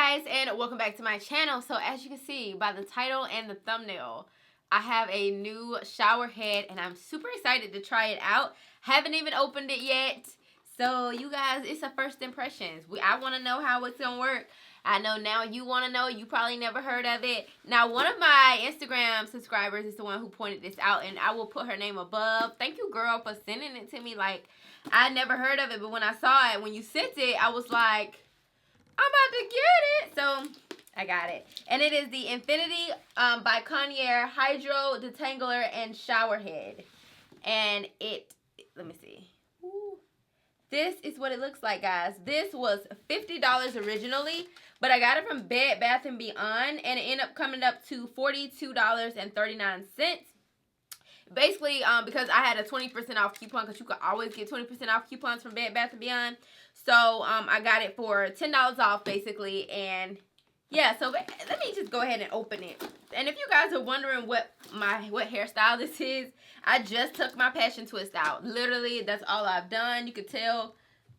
guys, and welcome back to my channel. So as you can see by the title and the thumbnail, I have a new shower head and I'm super excited to try it out. Haven't even opened it yet. So you guys, it's a first impressions. I want to know how it's gonna work. I know now you want to know. You probably never heard of it. Now, one of my Instagram subscribers is the one who pointed this out, and I will put her name above. Thank you, girl, for sending it to me. Like, I never heard of it, but when I saw it, when you sent it, I was like, I'm about to get it. So I got it. And it is the Infinity by Conair Hydro Detangler and Showerhead. And let me see. Ooh. This is what it looks like, guys. This was $50 originally, but I got it from Bed Bath & Beyond, and it ended up coming up to $42.39. Basically, because I had a 20% off coupon, because you could always get 20% off coupons from Bed Bath & Beyond. So, I got it for $10 off, basically, and yeah, so let me just go ahead and open it. And if you guys are wondering what hairstyle this is, I just took my passion twist out. Literally, that's all I've done. You could tell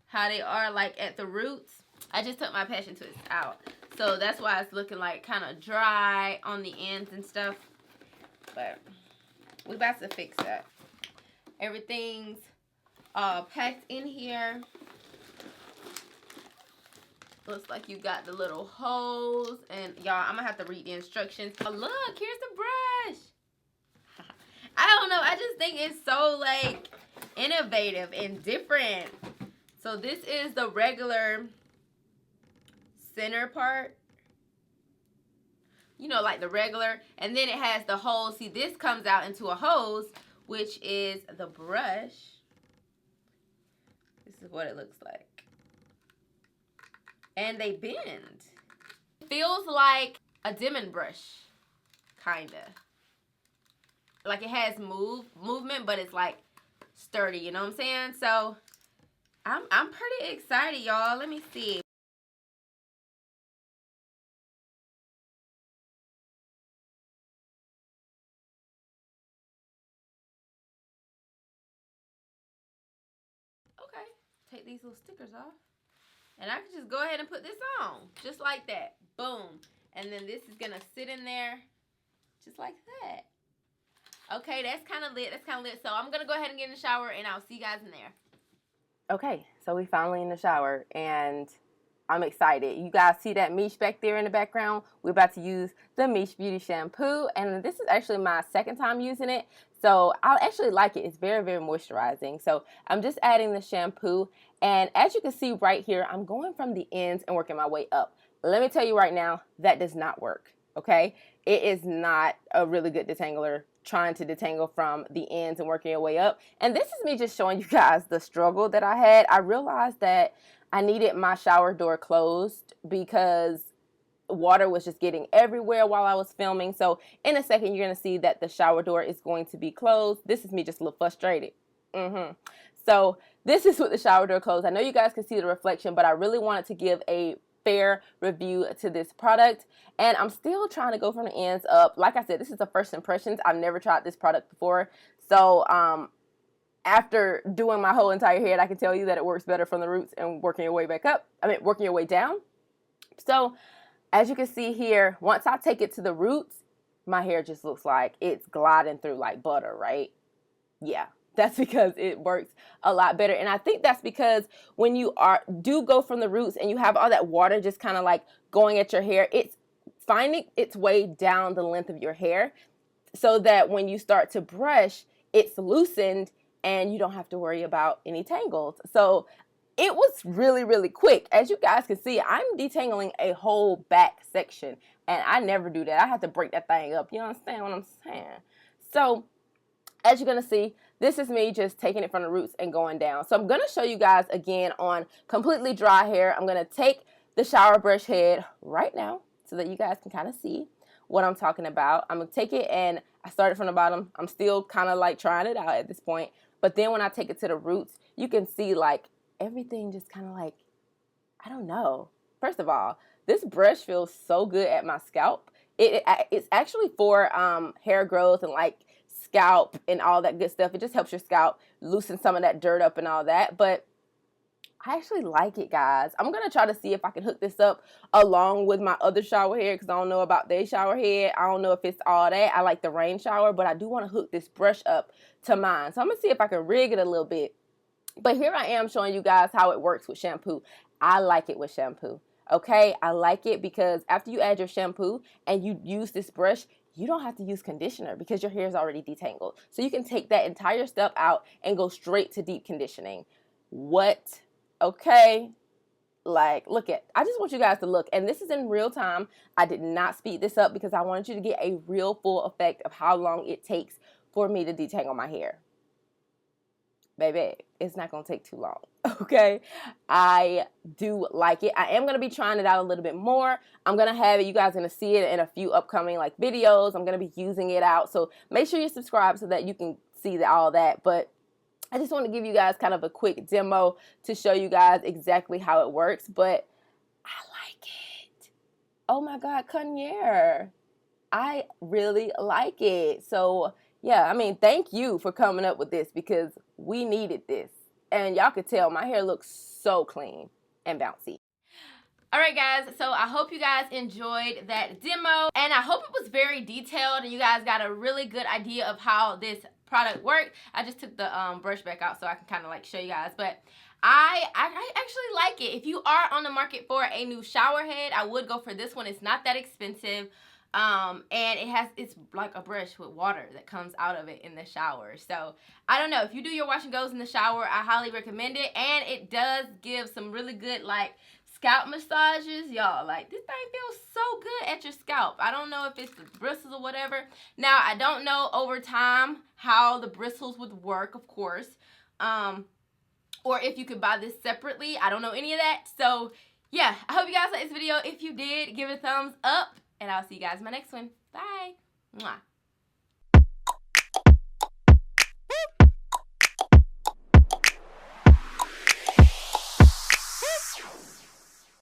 how they are, like, at the roots. I just took my passion twist out. So that's why it's looking like kind of dry on the ends and stuff. But we're about to fix that. Everything's packed in here. Looks like you got the little holes. And y'all, I'm gonna have to read the instructions. Oh, look, here's the brush. I don't know, I just think it's so, like, innovative and different. So this is the regular center part, you know, like the regular, and then it has the hose. See, this comes out into a hose, which is the brush. This is what it looks like. And they bend. It feels like a dimming brush, kinda. Like it has movement, but it's like sturdy, you know what I'm saying? So I'm pretty excited, y'all. Let me see. Okay, take these little stickers off. And I can just go ahead and put this on. Just like that. Boom. And then this is going to sit in there just like that. Okay, that's kind of lit. That's kind of lit. So I'm going to go ahead and get in the shower, and I'll see you guys in there. Okay, so we finally in the shower, and I'm excited. You guys see that Miche back there in the background? We're about to use the Miche Beauty Shampoo, and this is actually my second time using it. So I actually like it. It's very, very moisturizing. So I'm just adding the shampoo, and as you can see right here, I'm going from the ends and working my way up. Let me tell you right now, that does not work, okay? It is not a really good detangler, trying to detangle from the ends and working your way up. And this is me just showing you guys the struggle that I had. I realized that I needed my shower door closed because water was just getting everywhere while I was filming. So in a second, you're going to see that the shower door is going to be closed. This is me just a little frustrated. So this is with the shower door closed. I know you guys can see the reflection, but I really wanted to give a fair review to this product, and I'm still trying to go from the ends up. Like I said, this is the first impressions. I've never tried this product before, so after doing my whole entire head, I can tell you that it works better from the roots and working your way back up. Working your way down. So as you can see here, once I take it to the roots, my hair just looks like it's gliding through like butter, right? Yeah. That's because it works a lot better. And I think that's because when you do go from the roots and you have all that water just kind of like going at your hair, it's finding its way down the length of your hair so that when you start to brush, it's loosened and you don't have to worry about any tangles. So it was really, really quick. As you guys can see, I'm detangling a whole back section, and I never do that. I have to break that thing up. You understand what I'm saying? So as you're going to see, this is me just taking it from the roots and going down. So I'm going to show you guys again on completely dry hair. I'm going to take the shower brush head right now so that you guys can kind of see what I'm talking about. I'm going to take it, and I started from the bottom. I'm still kind of like trying it out at this point. But then when I take it to the roots, you can see like everything just kind of like, I don't know. First of all, this brush feels so good at my scalp. It's actually for hair growth and like scalp and all that good stuff. It just helps your scalp loosen some of that dirt up and all that. But I actually like it, guys. I'm going to try to see if I can hook this up along with my other shower head because I don't know about their shower head. I don't know if it's all that. I like the rain shower, but I do want to hook this brush up to mine. So I'm going to see if I can rig it a little bit. But here I am showing you guys how it works with shampoo. I like it with shampoo. Okay, I like it because after you add your shampoo and you use this brush, you don't have to use conditioner because your hair is already detangled. So you can take that entire step out and go straight to deep conditioning. What? Okay, like, look at, I just want you guys to look, and this is in real time. I did not speed this up because I wanted you to get a real full effect of how long it takes for me to detangle my hair. Baby, it's not going to take too long, okay? I do like it. I am going to be trying it out a little bit more. I'm going to have it, you guys are going to see it in a few upcoming, like, videos. I'm going to be using it out, so make sure you subscribe so that you can see all that, but I just want to give you guys kind of a quick demo to show you guys exactly how it works, but I like it. Oh my God, Conair. I really like it. So, yeah, I mean, thank you for coming up with this because we needed this. And y'all could tell my hair looks so clean and bouncy. Alright guys, so I hope you guys enjoyed that demo, and I hope it was very detailed and you guys got a really good idea of how this product worked. I just took the brush back out so I can kind of like show you guys, but I actually like it. If you are on the market for a new shower head, I would go for this one. It's not that expensive, and it's like a brush with water that comes out of it in the shower. So I don't know, if you do your wash and goes in the shower, I highly recommend it, and it does give some really good like scalp massages, y'all. Like, this thing feels so good at your scalp. I don't know if it's the bristles or whatever. Now, I don't know over time how the bristles would work, of course, or if you could buy this separately. I don't know any of that. So yeah, I hope you guys liked this video. If you did, give it a thumbs up, and I'll see you guys in my next one. Bye. Mwah.